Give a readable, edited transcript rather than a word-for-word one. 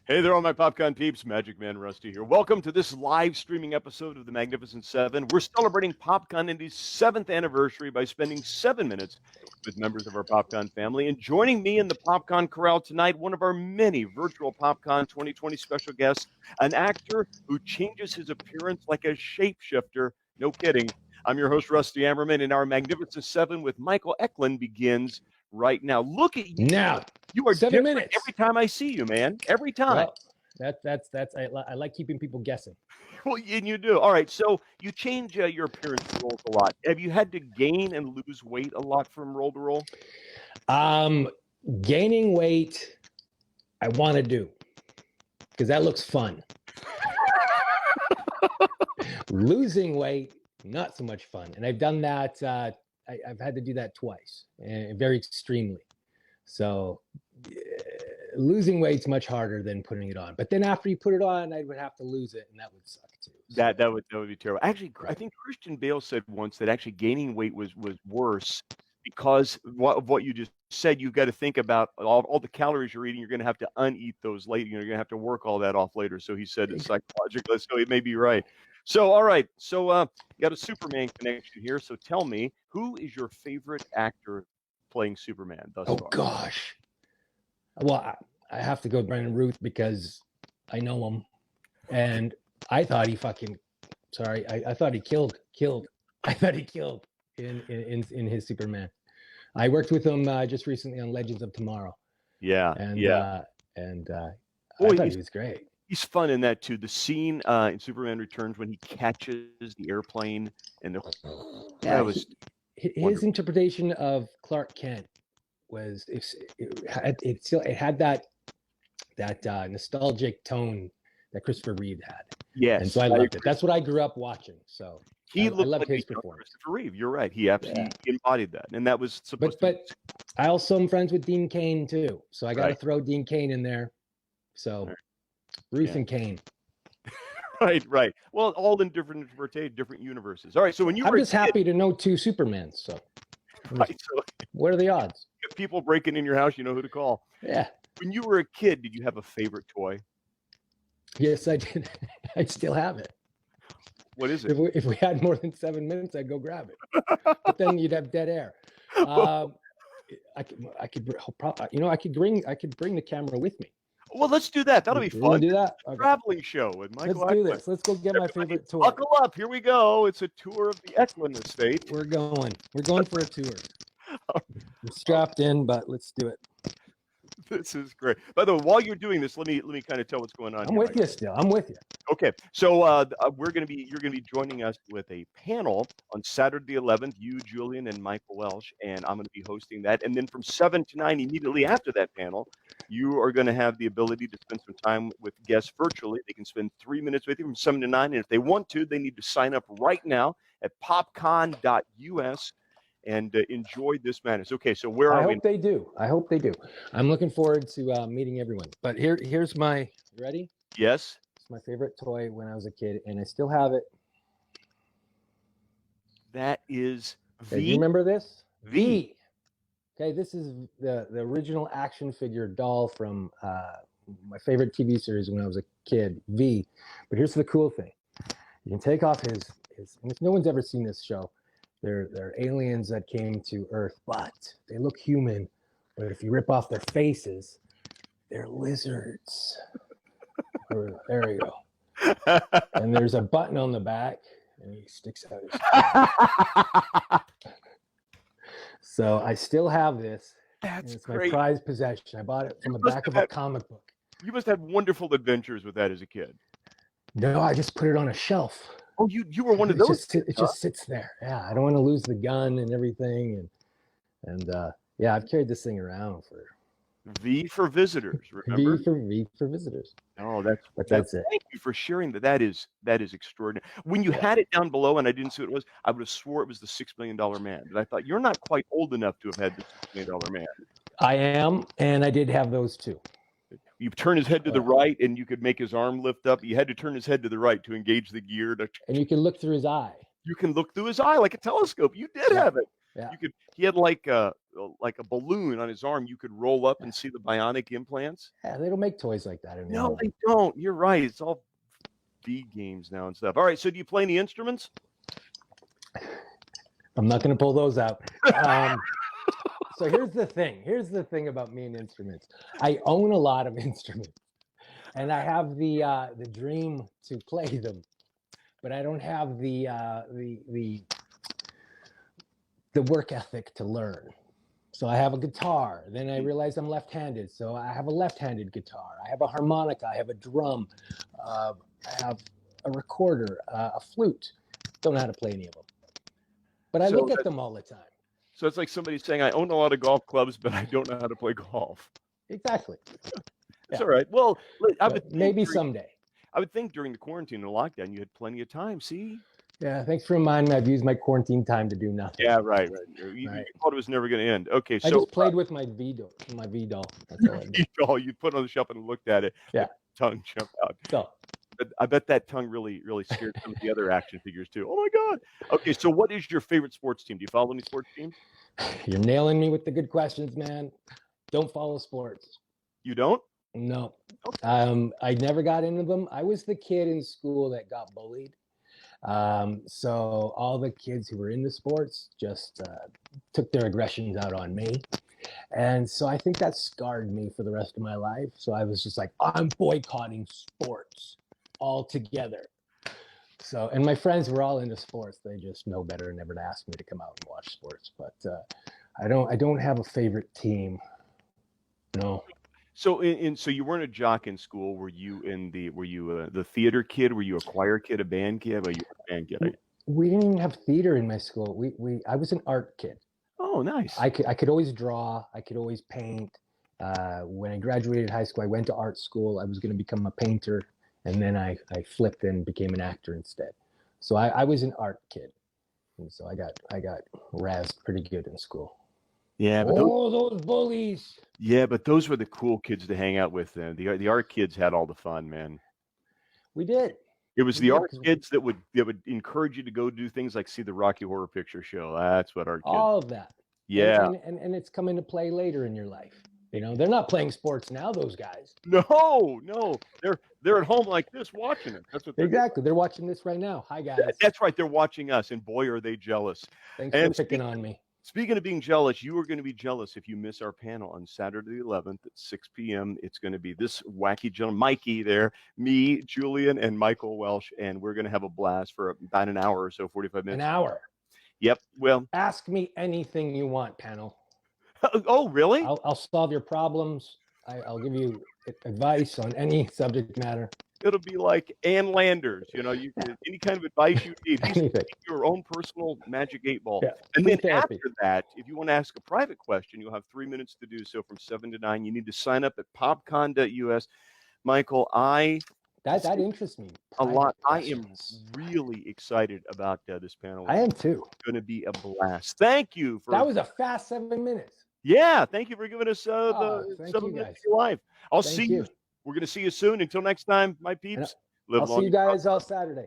Hey there, all my PopCon peeps. Magic Man Rusty here. Welcome to this live streaming episode of the Magnificent Seven. We're celebrating PopCon Indy's 7th anniversary by spending 7 minutes with members of our PopCon family. And joining me in the PopCon Corral tonight, one of our many virtual PopCon 2020 special guests, an actor who changes his appearance like a shapeshifter. No kidding. I'm your host, Rusty Ammerman, and our Magnificent Seven with Michael Eklund begins right now. Look at you. Now, you are 7 different minutes. every time I see you, man. Every time. Well, I like keeping people guessing. Well, and you do. All right. So you change your appearance roles a lot. Have you had to gain and lose weight a lot from role to role? Gaining weight, I want to do because that looks fun. Losing weight, not so much fun. And I've done that. I've had to do that twice, and very extremely. So losing weight's much harder than putting it on. But then after you put it on, I would have to lose it, and that would suck too. So, That would be terrible. Actually, I think Christian Bale said once that actually gaining weight was worse because of what you just said. You've got to think about all the calories you're eating. You're going to have to uneat those later. You're going to have to work all that off later. So he said it's psychological. So he may be right. So, all right. So you got a Superman connection here. So tell me, who is your favorite actor playing Superman thus far? Oh, gosh. Well, I have to go with Brandon Routh because I know him. And I thought he I thought he killed. I thought he killed in his Superman. I worked with him just recently on Legends of Tomorrow. Yeah. I thought he was great. He's fun in that too. The scene in Superman Returns when he catches the airplane and his interpretation of Clark Kent was it had that nostalgic tone that Christopher Reeve had. Yes, and so I loved it. That's what I grew up watching. So I loved like his performance. Christopher Reeve. You're right. He absolutely embodied that, and that was supposed to. But I also am friends with Dean Cain too, so I got to throw Dean Cain in there. So Ruth and Cain. Right. Well, all in different universes. All right. So when you I'm just happy to know two Supermans. So, so what are the odds? If people breaking in your house, you know who to call. Yeah. When you were a kid, did you have a favorite toy? Yes, I did. I still have it. What is it? If we had more than 7 minutes, I'd go grab it. But then you'd have dead air. I could bring the camera with me. Well, let's do that. That'll be fun. We'll do that. Okay. Traveling show with Michael Let's do this. Let's go get my favorite tour. Buckle up. Here we go. It's a tour of the Eklund estate. We're going for a tour. I'm strapped in, but let's do it. This is great. By the way, while you're doing this, let me kind of tell what's going on. I'm with you still. I'm with you. Okay, so you're going to be joining us with a panel on Saturday the 11th. You, Julian, and Michael Welsh, and I'm going to be hosting that. And then from 7 to 9, immediately after that panel, you are going to have the ability to spend some time with guests virtually. They can spend 3 minutes with you from 7 to 9, and if they want to, they need to sign up right now at popcon.us. And enjoy this madness. Okay, so where are we? I hope they do. I'm looking forward to meeting everyone. But here's my, ready? Yes. It's my favorite toy when I was a kid, and I still have it. That is V. Do you remember this? V. Okay, this is the original action figure doll from my favorite TV series when I was a kid, V. But here's the cool thing. You can take off his and if no one's ever seen this show, they're aliens that came to Earth, but they look human. But if you rip off their faces, they're lizards. There you go. And there's a button on the back, and he sticks out his So I still have this. That's great. My prized possession. I bought it from the back of a comic book. You must have wonderful adventures with that as a kid. No, I just put it on a shelf. Oh, you were one of those. It just sits there. Yeah, I don't want to lose the gun and everything, and I've carried this thing around for. V for visitors. Remember? V for visitors. Oh, that's it. Thank you for sharing that. That is extraordinary. When you had it down below and I didn't see what it was, I would have swore it was the $6 million man. But I thought you're not quite old enough to have had the $6 million man. I am, and I did have those too. You turn his head to the right, and you could make his arm lift up. You had to turn his head to the right to engage the gear. And you can look through his eye. You can look through his eye like a telescope. You did have it. Yeah. He had like a balloon on his arm. You could roll up and see the bionic implants. Yeah, they don't make toys like that No, anymore. they don't. You're right. It's all V games now and stuff. All right. So do you play any instruments? I'm not going to pull those out. So here's the thing. Here's the thing about me and instruments. I own a lot of instruments, and I have the dream to play them, but I don't have the work ethic to learn. So I have a guitar. Then I realize I'm left-handed, so I have a left-handed guitar. I have a harmonica. I have a drum. I have a recorder, a flute. Don't know how to play any of them, but I look at them all the time. So it's like somebody saying, I own a lot of golf clubs, but I don't know how to play golf. Exactly. That's all right. Well, maybe someday. I would think during the quarantine and lockdown, you had plenty of time. See? Yeah, thanks for reminding me. I've used my quarantine time to do nothing. Yeah, right. You thought it was never going to end. Okay, so I just played with my V doll. That's all I did. doll. You put it on the shelf and looked at it. Yeah. Tongue jumped out. So, But I bet that tongue really scared some of the other action figures too. Oh my God. Okay, so what is your favorite sports team? Do you follow any sports teams? you're nailing me with the good questions, man. Don't follow sports. You don't? No. I never got into them. I was the kid in school that got bullied. So all the kids who were in the sports just took their aggressions out on me. And so I think that scarred me for the rest of my life. So I was just like, I'm boycotting sports altogether. So, and my friends were all into sports. They just know better and never asked me to come out and watch sports. But I don't have a favorite team. No. So so you weren't a jock in school. Were you the theater kid? Were you a choir kid, a band kid? Well, you were a band kid. We didn't even have theater in my school. I was an art kid. Oh, nice. I could always draw. I could always paint. When I graduated high school, I went to art school. I was going to become a painter, and then I flipped and became an actor instead. So I was an art kid, and so I got razzed pretty good in school. Yeah, but those bullies. Yeah, but those were the cool kids to hang out with. Then the art kids had all the fun, man. We did. It was the art kids that would encourage you to go do things like see the Rocky Horror Picture Show. That's what art kids. All of that. Yeah. And it's come into play later in your life. You know, they're not playing sports now, those guys. No. They're at home like this watching it. That's what exactly. They're watching this right now. Hi guys. That's right. They're watching us, and boy, are they jealous. Thanks for picking on me. Speaking of being jealous, you are going to be jealous if you miss our panel on Saturday the 11th at 6 p.m. It's going to be this wacky gentleman, Mikey there, me, Julian, and Michael Welsh, and we're going to have a blast for about an hour or so, 45 minutes. An hour? Yep. Well, ask me anything you want, panel. Oh, really? I'll solve your problems. I'll give you advice on any subject matter. It'll be like Ann Landers, any kind of advice you need. He's your own personal magic 8-ball. Yeah, and then after that, if you want to ask a private question, you'll have 3 minutes to do so from 7 to 9. You need to sign up at popcon.us. Michael, that interests me a lot. Questions. I am really excited about this panel. I am too. It's going to be a blast. Thank you for that was a fast 7 minutes. Yeah, thank you for giving us the 7 minutes of your life. I'll see you. We're going to see you soon. Until next time, my peeps. I'll see you guys all Saturday.